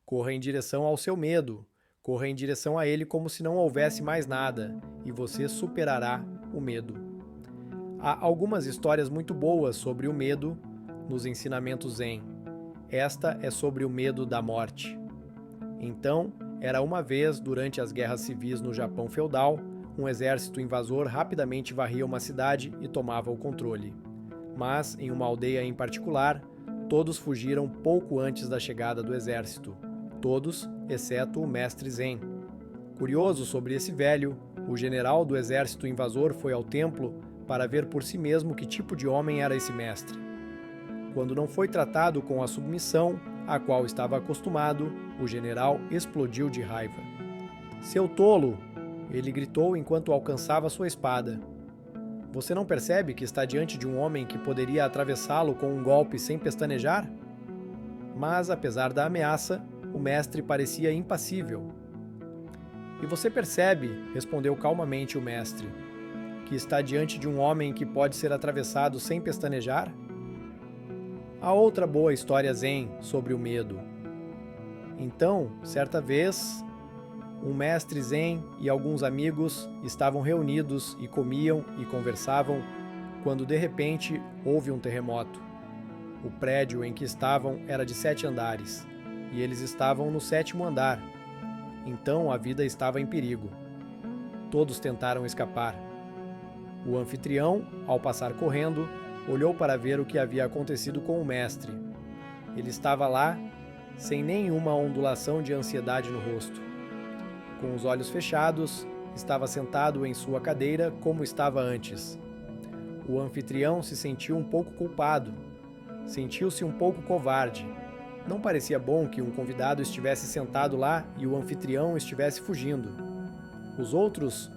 Corra em direção ao seu medo. Corra em direção a ele como se não houvesse mais nada, e você superará o medo. Há algumas histórias muito boas sobre o medo nos ensinamentos Zen. Esta é sobre o medo da morte. Então, era uma vez, durante as guerras civis no Japão feudal, um exército invasor rapidamente varria uma cidade e tomava o controle. Mas, em uma aldeia em particular, todos fugiram pouco antes da chegada do exército. Todos, exceto o mestre Zen. Curioso sobre esse velho, o general do exército invasor foi ao templo para ver por si mesmo que tipo de homem era esse mestre. Quando não foi tratado com a submissão a qual estava acostumado, o general explodiu de raiva. "Seu tolo!" ele gritou enquanto alcançava sua espada. "Você não percebe que está diante de um homem que poderia atravessá-lo com um golpe sem pestanejar?" Mas, apesar da ameaça, o mestre parecia impassível. "E você percebe", respondeu calmamente o mestre, "que está diante de um homem que pode ser atravessado sem pestanejar?" Há outra boa história Zen sobre o medo. Então, certa vez, um mestre Zen e alguns amigos estavam reunidos e comiam e conversavam quando de repente houve um terremoto. O prédio em que estavam era de 7 andares e eles estavam no 7º andar. Então a vida estava em perigo. Todos tentaram escapar. O anfitrião, ao passar correndo, olhou para ver o que havia acontecido com o mestre. Ele estava lá, sem nenhuma ondulação de ansiedade no rosto. Com os olhos fechados, estava sentado em sua cadeira como estava antes. O anfitrião se sentiu um pouco culpado. Sentiu-se um pouco covarde. Não parecia bom que um convidado estivesse sentado lá e o anfitrião estivesse fugindo. Os outros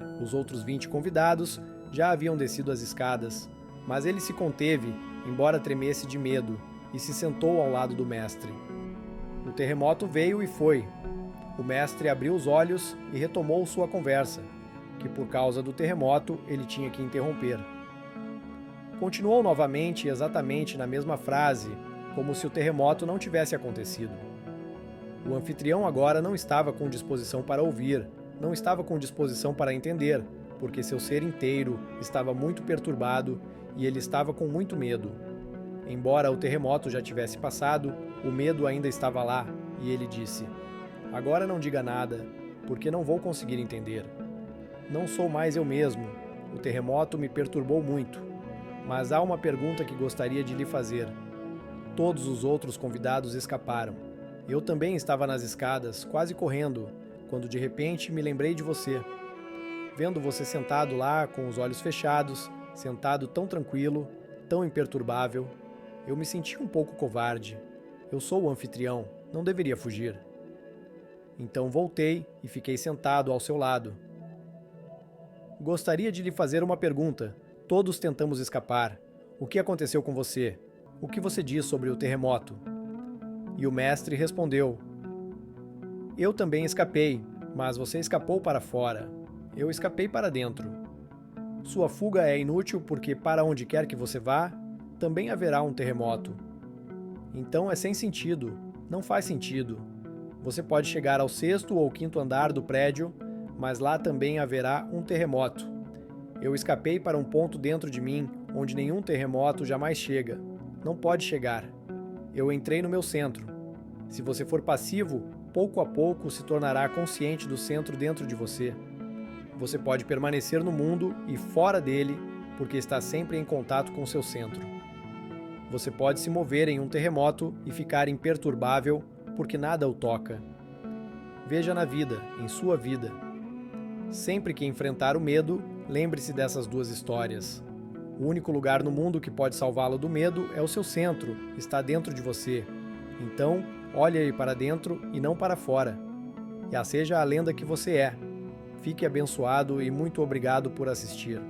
20 convidados já haviam descido as escadas, mas ele se conteve, embora tremesse de medo, e se sentou ao lado do mestre. O terremoto veio e foi. O mestre abriu os olhos e retomou sua conversa, que por causa do terremoto ele tinha que interromper. Continuou novamente exatamente na mesma frase, como se o terremoto não tivesse acontecido. O anfitrião agora não estava com disposição para ouvir, não estava com disposição para entender, porque seu ser inteiro estava muito perturbado e ele estava com muito medo. Embora o terremoto já tivesse passado, o medo ainda estava lá, e ele disse: "Agora não diga nada, porque não vou conseguir entender. Não sou mais eu mesmo. O terremoto me perturbou muito. Mas há uma pergunta que gostaria de lhe fazer. Todos os outros convidados escaparam. Eu também estava nas escadas, quase correndo, quando de repente me lembrei de você. Vendo você sentado lá, com os olhos fechados, sentado tão tranquilo, tão imperturbável, eu me senti um pouco covarde. Eu sou o anfitrião, não deveria fugir. Então voltei e fiquei sentado ao seu lado. Gostaria de lhe fazer uma pergunta. Todos tentamos escapar. O que aconteceu com você? O que você diz sobre o terremoto?" E o mestre respondeu: "Eu também escapei, mas você escapou para fora. Eu escapei para dentro. Sua fuga é inútil porque para onde quer que você vá, também haverá um terremoto. Então é sem sentido, não faz sentido. Você pode chegar ao 6º ou 5º andar do prédio, mas lá também haverá um terremoto. Eu escapei para um ponto dentro de mim onde nenhum terremoto jamais chega. Não pode chegar. Eu entrei no meu centro. Se você for passivo, pouco a pouco se tornará consciente do centro dentro de você. Você pode permanecer no mundo e fora dele, porque está sempre em contato com seu centro. Você pode se mover em um terremoto e ficar imperturbável, porque nada o toca. Veja na vida, em sua vida. Sempre que enfrentar o medo, lembre-se dessas duas histórias. O único lugar no mundo que pode salvá-lo do medo é o seu centro, está dentro de você. Então, olhe aí para dentro e não para fora. E seja a lenda que você é. Fique abençoado e muito obrigado por assistir.